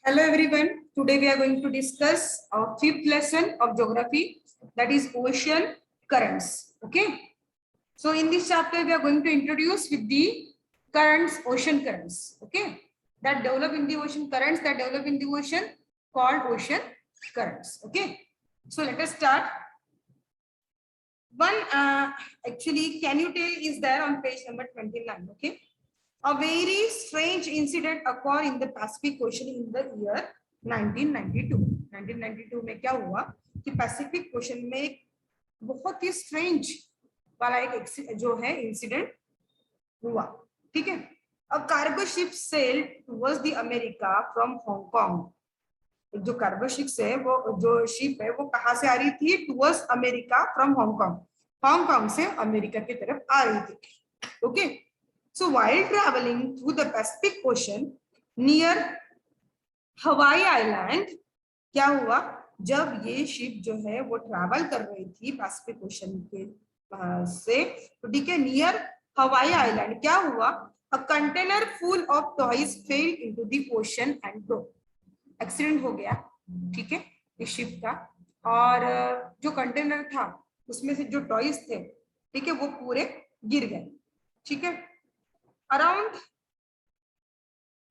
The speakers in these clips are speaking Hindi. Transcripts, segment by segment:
Hello everyone. Today we are going to discuss our fifth lesson of geography, that is ocean currents. Okay. So in this chapter we are going to introduce with the currents, ocean currents. Okay. That develop in the ocean, currents that develop in the ocean called ocean currents. Okay. So let us start. One actually, can you tell is there on page number 29. Okay. A very strange incident occurred in the Pacific Ocean in the year 1992. 1992 में क्या हुआ कि पैसिफिक ओशन में एक बहुत ही स्ट्रेंज वाला एक जो है इंसिडेंट हुआ. ठीक है. A cargo ship sailed towards the America from Hong Kong. जो कार्गो शिप है वो जो शिप है वो कहाँ से आ रही थी? Towards America from Hong Kong. Hong Kong से अमेरिका की तरफ आ रही थी. Okay. So while traveling through the Pacific Ocean near Hawaii Island, क्या हुआ? जब ये शिप जो है वो ट्रैवल कर रही थी पैसिफिक ओशन के से, तो ठीक है, नियर हवाई आइलैंड क्या हुआ? A container full of toys fell into the ocean and broke. Accident हो गया. ठीक है, इस शिप का. और जो कंटेनर था उसमें से जो टॉयज थे, ठीक है, वो पूरे गिर गए. ठीक है. Around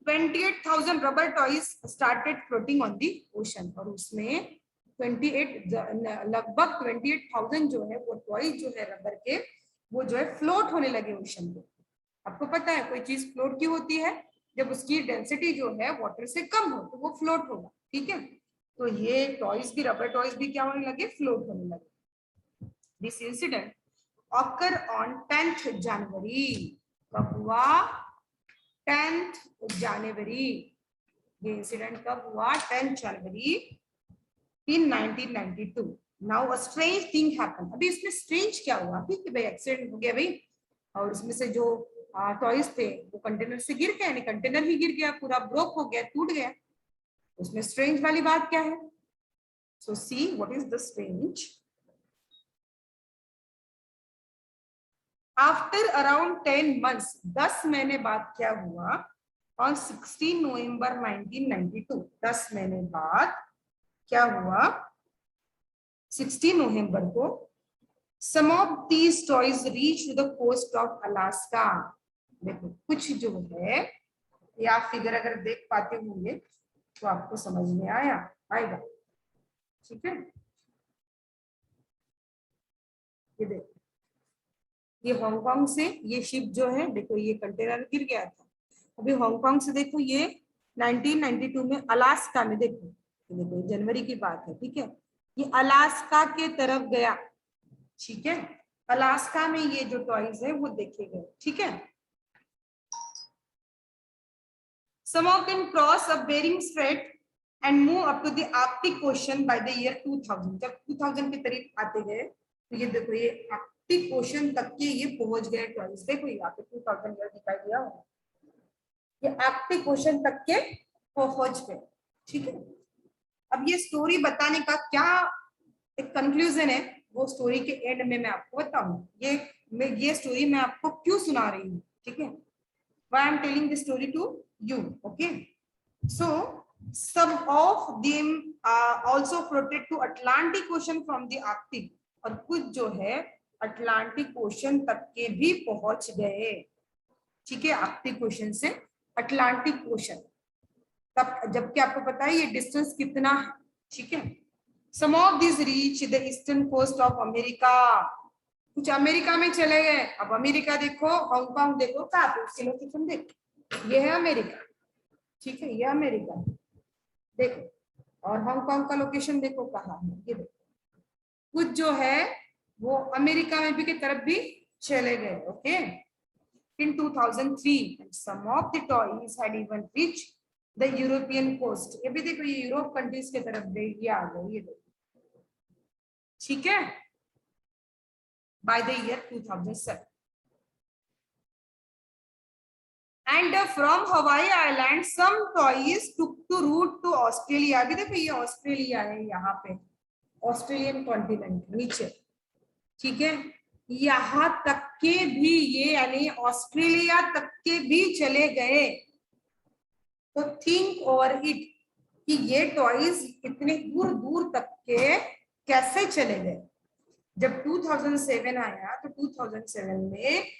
28,000 rubber toys started floating on the ocean. और उसमें 28 लगभग 28,000 जो है वो टॉयज जो है रबर के, वो जो है फ्लोट होने लगे ओशन पे. आपको पता है कोई चीज फ्लोट की होती है जब उसकी डेंसिटी जो है वाटर से कम हो तो वो फ्लोट होगा. ठीक है. तो ये टॉयज भी, रबर टॉयज भी क्या होने लगे? फ्लोट होने लगे. This incident occur on 10th जनवरी. कब हुआ? 10th जनवरी. ये इंसिडेंट कब हुआ? 10th January in 1992. Now a strange thing happened. अभी इसमें स्ट्रेंज क्या हुआ? ठीक है भाई, एक्सीडेंट हो गया भाई, और उसमें से जो टॉयज थे वो कंटेनर से गिर गए. कंटेनर ही गिर गया, पूरा ब्रोक हो गया, टूट गया. उसमें स्ट्रेंज वाली बात क्या है? So see what is the strange. After around 10 months, 10 महीने बाद क्या हुआ? ऑन 16 नवंबर 1992, 10 महीने बाद क्या हुआ? 16 नवंबर को some of these toys reached the coast of Alaska. देखो कुछ जो है, या फिगर अगर देख पाते होंगे तो आपको समझ में आएगा. ठीक है. ये देखो, ये हांगकांग से ये शिप जो है, देखो ये कंटेनर गिर गया था. अभी हांगकांग से देखो ये 1992 में अलास्का में, देखो जनवरी की बात है. ठीक है. ये अलास्का के तरफ गया. ठीक है. अलास्का में ये जो टॉयज है वो देखे गए. ठीक है. Some of them cross a Bering Strait and move up to the Arctic Ocean by the year 2000. जब 2000 के करीब आते गए तो ये देखो ये आर्कटिक ओशन तक के ये पहुंच गए टॉयज. देखो यहाँ पे 2000 ईयर दिखाई दिया होगा. ये आर्कटिक ओशन तक के पहुंच गए. ठीक है. अब ये स्टोरी बताने का क्या एक कंक्लूजन है, वो स्टोरी के एंड में मैं आपको बताऊं. ये स्टोरी मैं आपको क्यों सुना रही हूँ. ठीक है. Why I'm telling this story to you. Okay. So some of them also floated to Atlantic Ocean from the Arctic. और कुछ जो है अटलांटिक ओशन तक के भी पहुंच गए. ठीक है. आर्कटिक ओशन से अटलांटिक ओशन तब, जबकि आपको पता है ये डिस्टेंस कितना है. ठीक है. Some of these reach the eastern coast of America. कुछ अमेरिका में चले गए. अब अमेरिका देखो, हांगकांग देखो, कहाँ पे उसकी लोकेशन देखो, ये है अमेरिका. ठीक है. ये अमेरिका देखो, और हांगकांग का लोकेशन देखो कहाँ है. ये देखो, कुछ जो है वो अमेरिका में भी की तरफ भी चले गए. Okay. In 2003, some of the toys had even reached the European coast. ये भी देखो, ये यूरोप कंट्रीज के तरफ ये आ गए. ये देखो. ठीक है. By the year 2007. And from Hawaii Island, some toys took to route to Australia. अभी देखो ये ऑस्ट्रेलिया है, यहाँ पे ऑस्ट्रेलियन कॉन्टिनेंट नीचे. ठीक है. यहाँ तक के भी ये, यानी ऑस्ट्रेलिया तक के भी चले गए. तो थिंक ओवर इट. कि ये टॉयज इतने दूर दूर तक के कैसे चले गए। जब 2007 आया तो 2007 में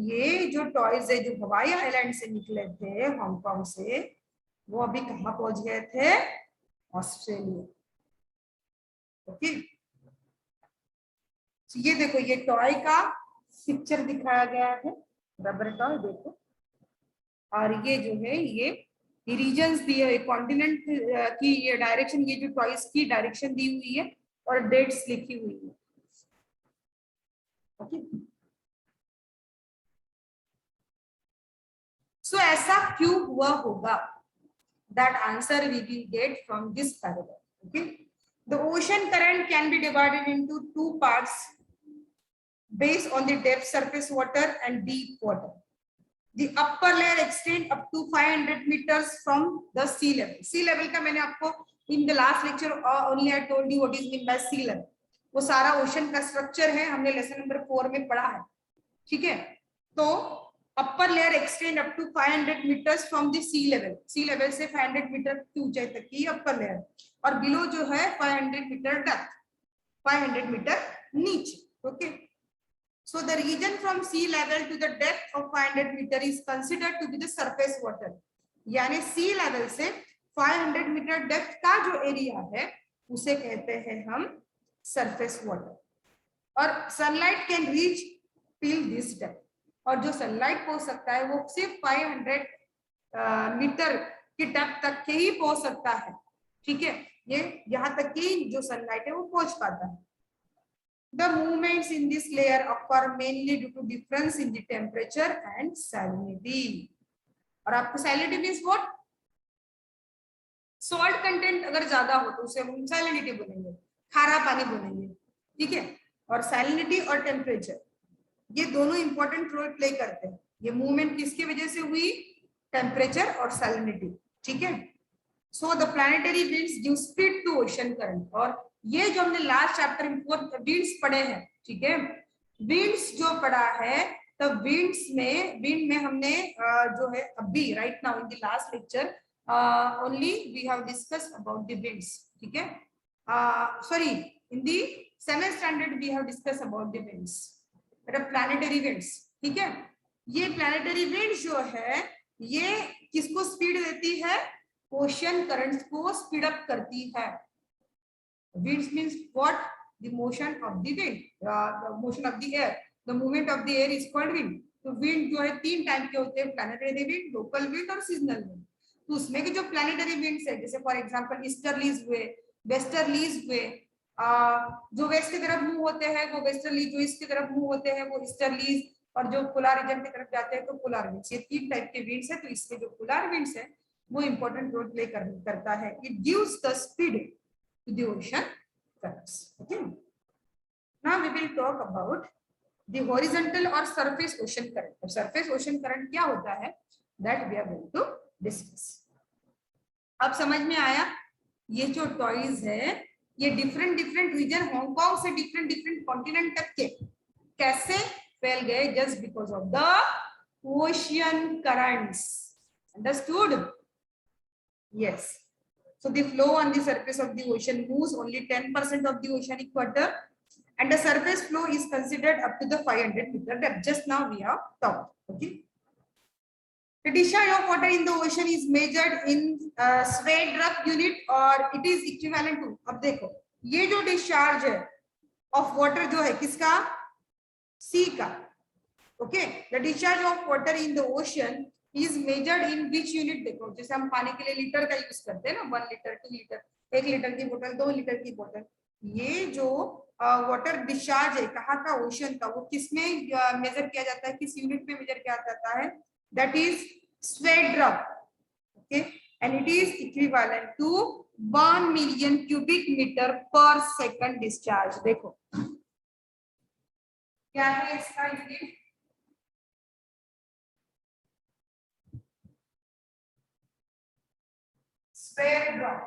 ये जो टॉयज है जो हवाई आइलैंड से निकले थे हांगकांग से, वो अभी कहाँ पहुंच गए थे? ऑस्ट्रेलिया। ओके, ये देखो ये टॉय का पिक्चर दिखाया गया है, रबर टॉय देखो। और ये जो है ये रीजन्स दिए हुए, कॉन्टिनेंट की ये डायरेक्शन, ये जो टॉयज की डायरेक्शन दी हुई है और डेट्स लिखी हुई है। ओके, सो ऐसा क्यों हुआ होगा? That answer we will get from this paragraph. Okay, the ocean current can be divided into two parts based on the depth, surface water and deep water. The upper layer extend up to 500 meters from the sea level. Sea level का मैंने आपको in the last lecture only I told you what is meant by sea level. वो सारा ओशन का स्ट्रक्चर है, हमने लेसन नंबर 4 में पढ़ा है। ठीक है, तो upper layer extend up to 500 metres from the sea level से 500 मीटर की ऊंचाई तक की अपर लेयर, और बिलो जो है 500 मीटर डेप्थ, 500 मीटर नीचे। Okay, so the region from sea level to the depth of 500 metre is considered to be the surface water. यानी सी लेवल से 500 मीटर डेप्थ का जो एरिया है उसे कहते हैं हम सरफेस वाटर। और sunlight can reach till this depth, और जो सनलाइट पहुंच सकता है वो सिर्फ 500 मीटर की डेप्थ तक के ही पहुंच सकता है। ठीक है, ये यहाँ तक की जो सनलाइट है वो पहुंच पाता है। The movements in this layer occur mainly due to difference in the temperature and salinity. और आपको salinity means what? Salt content अगर ज्यादा हो तो उसे हम सैलिनिटी बोलेंगे, खारा पानी बोलेंगे। ठीक है, और सैलिनिटी और टेम्परेचर ये दोनों इंपॉर्टेंट रोल प्ले करते हैं। ये मूवमेंट किसकी वजह से हुई? टेम्परेचर और सैलिनिटी। ठीक है, so the planetary winds give speed to ocean current. और ये जो हमने लास्ट चैप्टर में विंड्स पढ़े हैं, ठीक है, विंड्स जो पढ़ा है, तो विंड में हमने जो है अभी right now in the last lecture only we have discussed about the winds. ठीक है, sorry, in the 7th standard we have discussed about the winds, planetary winds. ठीक है, ये प्लैनेटरी विंड्स जो है ये किसको स्पीड देती है? ओशन करंट्स को स्पीड अप करती है। Winds means what? The motion of the wind, the motion of the air, the movement of the air is called wind. तो विंड जो है 3 टाइप के होते हैं, प्लैनेटरी विंड, लोकल विंड और सीजनल विंड। तो उसमें के जो प्लैनेटरी विंड्स है, जैसे फॉर एग्जांपल ईस्टर्लीज हुए, वेस्टर्लीज हुए, जो वेस्ट की तरफ मूव होते हैं वो वेस्टर्लीज, जो ईस्ट की तरफ मूव होते हैं वो ईस्टर्लीज, और जो पोलर रीजन की तरफ जाते हैं तो पोलर विंड्स। ये 3 टाइप के विंड्स है। तो इसमें जो पोलर विंड्स है वो इंपॉर्टेंट रोल प्ले करता है। It gives the speed to the ocean currents. Okay, now we will talk about the horizontal or surface ocean current. तो surface ocean current क्या होता है? That we are going to discuss. अब समझ में आया? ये जो टॉयज है ये डिफरेंट रीजन, हांगकांग से डिफरेंट कॉन्टिनेंट तक के कैसे फैल गए? Just because of the ocean currents. Understood? Yes. So the flow on the surface of the ocean moves only 10% of the oceanic water, and the surface flow is considered up to the 500 meter depth. Just now we have talked. Okay. The discharge of water in the ocean is measured in Sverdrup unit, or it is equivalent to. अब देखो ये जो discharge है of water जो है किसका? sea का. Okay. The discharge of water in the ocean is measured in which unit? देखो जैसे हम पानी के लिए लीटर का यूज करते हैं ना, 1 लीटर, 2 लीटर, 1 लीटर की बोतल, 2 लीटर की बोतल। ये जो वाटर डिस्चार्ज है कहाँ का? ओशन का। वो किसमें मेजर किया जाता है? किस यूनिट में मेजर किया जाता है? That is Sverdrup. Okay, and it is equivalent to 1 million cubic metre per second discharge. देखो क्या है इसका यूनिट? Sverdrup.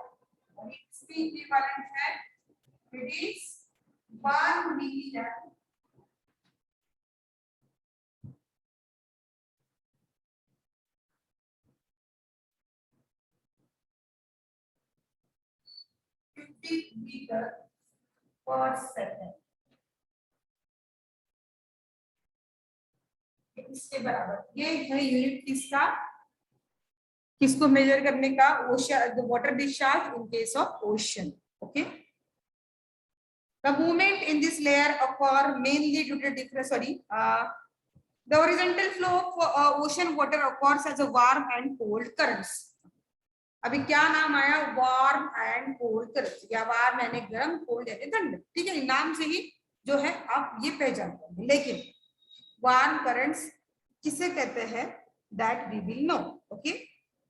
इसकी इक्विवेलेंट है, it is 1 million centimetre per second, इसके बराबर। ये है यूनिट किसका, किसको मेजर करने का, ocean, water discharge in case of ocean. Okay, the movement in this layer occur mainly due to difference, the horizontal flow of ocean water occurs as a warm and cold currents। अभी क्या नाम आया, वार्म एंड कोल्ड करंट्स, या वार्म यानी गर्म, कोल्ड यानी ठंडा। ठीक है, नाम से ही जो है आप ये पहचान पाएंगे। लेकिन वार्म करंट्स किसे कहते हैं, that we will know. Okay,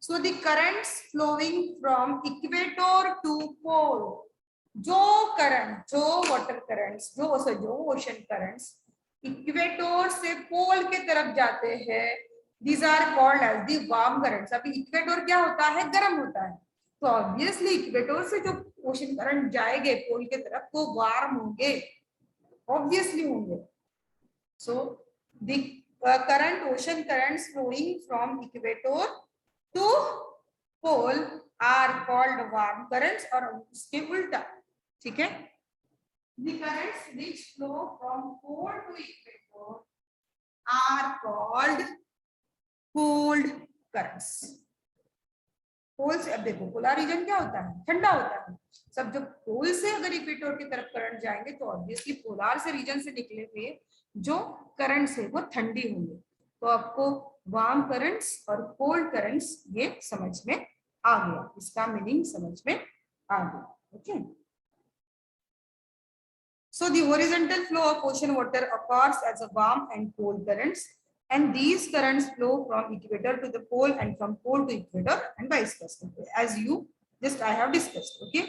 so the currents flowing from equator to pole, जो करंट, जो वाटर करंट्स, जो ओशन करंट्स इक्वेटर से पोल के तरफ जाते हैं, these are called as the warm currents। अभी इक्वेटर क्या होता है, गर्म होता है, तो ऑब्वियसली इक्वेटर से जो ओशन करंट जाएंगे पोल के तरफ तो वार्म होंगे, ऑब्वियसली होंगे। So the current, ocean currents flowing from equator to pole are called warm currents, और उसके उल्टा। ठीक है, the currents which flow from pole to equator are called cold currents। पोल से, अब देखो पोलर रीजन क्या होता है, ठंडा होता है। सब जब पोल से अगर इक्वेटर की तरफ करंट जाएंगे तो ऑब्वियसली पोलर से रीजन से निकले हुए जो करंट्स है वो ठंडी होंगे। तो आपको वार्म करंट्स और कोल्ड करंट्स ये समझ में आ गया, इसका मीनिंग समझ में आ गया। Okay, so the horizontal flow of ocean water occurs as a warm and cold currents, and these currents flow from equator to the pole and from pole to equator and vice versa, as you just I have discussed। okay,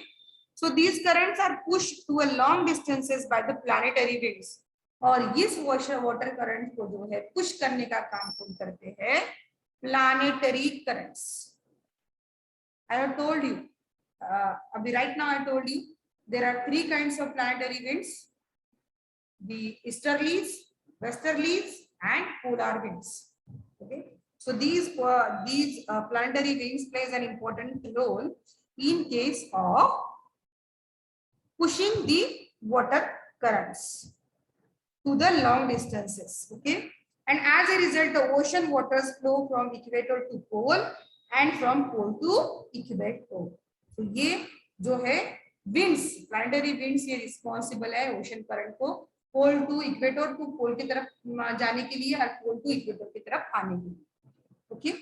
so these currents are pushed to a long distances by the planetary winds, और इस वाटर करंट को जो है पुश करने का काम कौन करते हैं, planetary currents. I have told you, अभी right now I told you there are three kinds of planetary winds: the easterlies, westerlies, and polar winds। Okay, so these planetary winds plays an important role in case of pushing the water currents to the long distances। Okay, and as a result the ocean waters flow from equator to pole and from pole to equator। तो ये जो है विंड्स, प्लानेटरी विंड्स, ये रिस्पॉन्सिबल है ओशन करंट को पोल टू इक्वेटर टू पोल की तरफ जाने के लिए और पोल टू इक्वेटर की तरफ आने के लिए। ओके,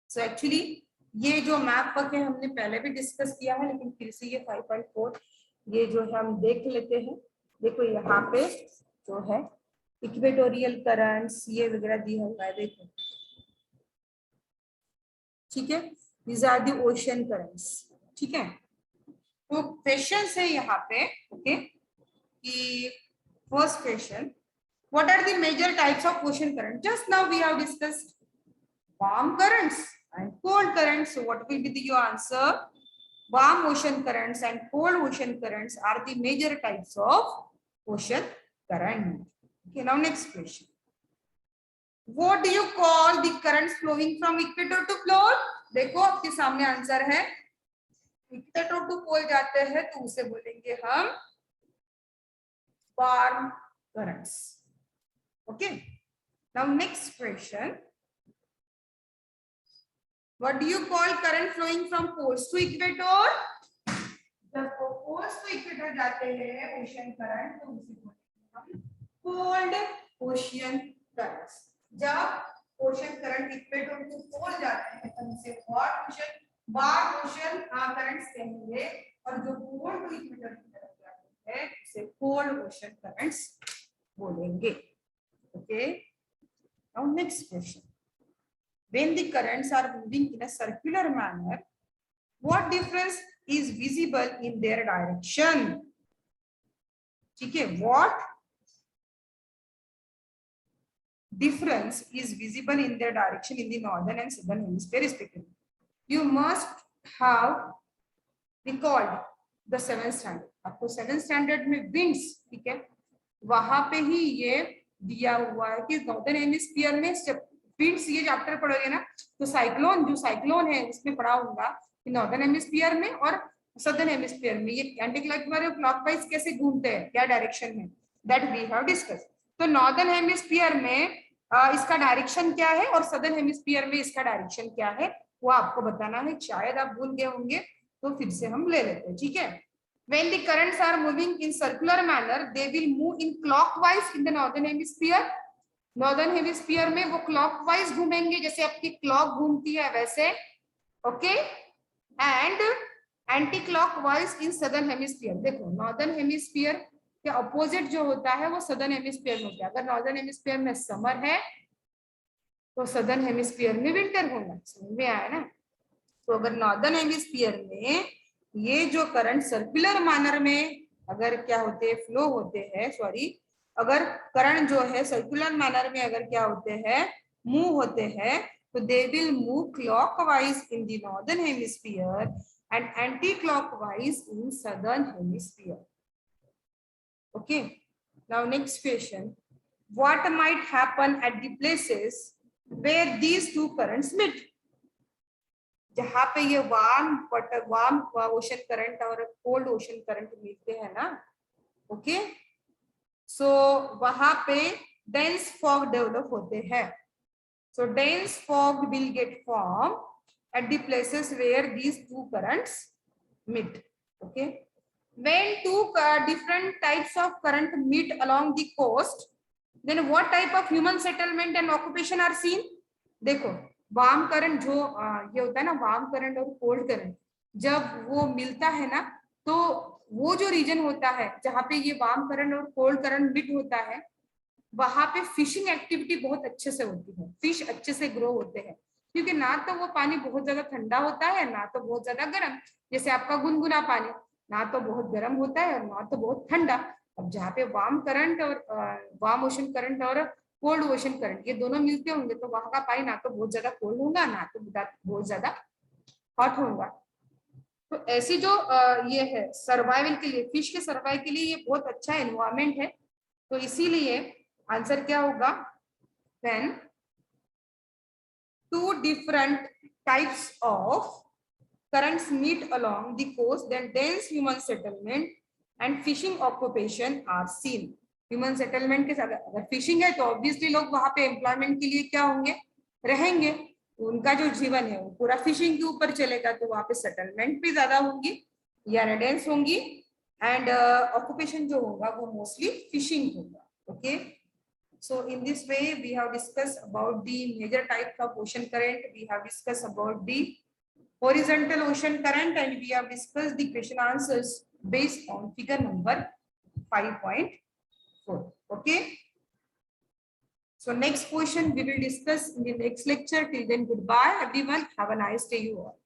सो एक्चुअली ये जो मैप वर्क है हमने पहले भी डिस्कस किया है, लेकिन फिर से ये 5.4 ये जो है हम देख लेते हैं। देखो यहाँ पे जो है इक्वेटोरियल करंट्स ये वगैरह दिया हुआ है, देखो। ठीक है, these are the ocean currents। ठीक है, तो क्वेश्चन है यहाँ पे। ओके, कि first question, what are the major types of ocean current? Just now we have discussed warm currents and cold currents, so what will be your answer? Warm ocean currents and cold ocean currents are the major types of ocean current। Okay, now next question, what do you call the currents flowing from equator to pole? देखो आपके सामने आंसर है, इक्वेटर टू पोल जाते हैं तो उसे बोलेंगे हम warm currents. Okay, now next question, what do you call current flowing from poles to equator? जब पोल्स टू इक्वेटर जाते हैं ओशन करंट तो उसे बोलेंगे हम कोल्ड ओशियन करंट्स। जब ocean current equator to pole जाते हैं तो उसे वार्म ओशन करंट्स कहेंगे, और जो पोल टू इक्वेटर की तरफ जाते हैं उसे कोल्ड ओशन करंट्स बोलेंगे। Okay, now next question, when the currents are moving in a circular manner, what difference is visible in their direction? ठीक है, what difference is visible in their direction in the northern and southern hemisphere respectively? You must have recalled the 7th standard। आपको 7th standard में winds, ठीक है, वहां पे ही ये दिया हुआ है कि नॉर्दर्न हेमिस्फीयर में विंड्स, ये चैप्टर पढ़ोगे ना तो साइक्लोन, जो साइक्लोन है उसमें पढ़ा होगा कि नॉर्दर्न हेमिस्फीयर में और सदर्न हेमिस्फीयर में। ये एंटी क्लॉकवाइज कैसे घूमते हैं, क्या डायरेक्शन में, दैट वी हैव डिस्कस। तो नॉर्दर्न हेमिस्फीयर में इसका डायरेक्शन क्या है और सदर्न हेमिस्फीयर में इसका डायरेक्शन क्या है, वो आपको बताना है। शायद आप भूल गए होंगे तो फिर से हम ले लेते हैं, ठीक है। When the currents are moving in circular manner, they will move in clockwise in the northern hemisphere. Northern hemisphere में वो क्लॉकवाइज घूमेंगे, जैसे आपकी क्लॉक घूमती है वैसे, okay. And anti clockwise in southern hemisphere. देखो नॉर्दर्न हेमिस्फीयर के अपोजिट जो होता है वो सदर्न हेमिस्फीयर में होता है। अगर नॉर्दर्न हेमिस्फीयर में समर है तो सदर्न हेमिस्फीयर में विंटर होगा, समझ में आया ना। तो अगर नॉर्दर्न हेमिस्फीयर में ये जो करंट सर्कुलर मैनर में अगर क्या होते हैं, फ्लो होते हैं, सॉरी, अगर करंट जो है सर्कुलर मैनर में अगर क्या होते हैं, मूव होते हैं, तो they will move clockwise in the northern hemisphere and anti clockwise in southern hemisphere. Okay, now next question, what might happen at the places where these two currents meet. जहां पे ये वार्म ओशन करंट और कोल्ड ओशन करंट मिलते हैं ना, ओके, सो वहां पे डेंस फॉग डेवलप होते हैं। So dense fog will get form at the places where these two currents meet, okay. When two different types of current meet along the coast, then what type of human settlement and occupation are seen. देखो वार्म करंट जो ये होता है ना, वार्म करंट और कोल्ड करंट जब वो मिलता है ना, तो वो जो रीजन होता है जहाँ पे ये वार्म करंट और कोल्ड करंट मीट होता है, वहां पे फिशिंग एक्टिविटी बहुत अच्छे से होती है, फिश अच्छे से ग्रो होते हैं, क्योंकि ना तो वो पानी बहुत ज्यादा ठंडा होता है ना तो बहुत ज्यादा गर्म। जैसे आपका गुनगुना पानी ना तो बहुत गर्म होता है और ना तो बहुत ठंडा। अब जहाँ पे वार्म करंट और वार्म ओशन करंट और कोल्ड ओशन करंट ये दोनों मिलते होंगे, तो वहां का पानी ना तो बहुत ज्यादा कोल्ड होगा ना तो बहुत ज्यादा हॉट होगा। तो ऐसी जो ये है सर्वाइवल के लिए, फिश के सर्वाइवल के लिए ये बहुत अच्छा एनवायरमेंट है। तो इसीलिए आंसर क्या होगा, then two different types of currents meet along the coast, then dense human settlement and fishing occupation are seen. Human settlement के साथ अगर फिशिंग है तो ऑब्वियसली लोग वहां पे एम्प्लॉयमेंट के लिए क्या होंगे, रहेंगे। उनका जो जीवन है वो पूरा फिशिंग के ऊपर चलेगा, तो वहां पे सेटलमेंट भी ज्यादा होंगी या रेडेंस होंगी, एंड ऑक्यूपेशन जो होगा वो मोस्टली फिशिंग होगा, okay. So in this way, we have discussed about the major types of ocean current. We have discussed about the horizontal ocean current, and we have discussed the question answers based on figure number 5.4. Okay. So next question we will discuss in the next lecture. Till then, goodbye everyone. Have a nice day you all.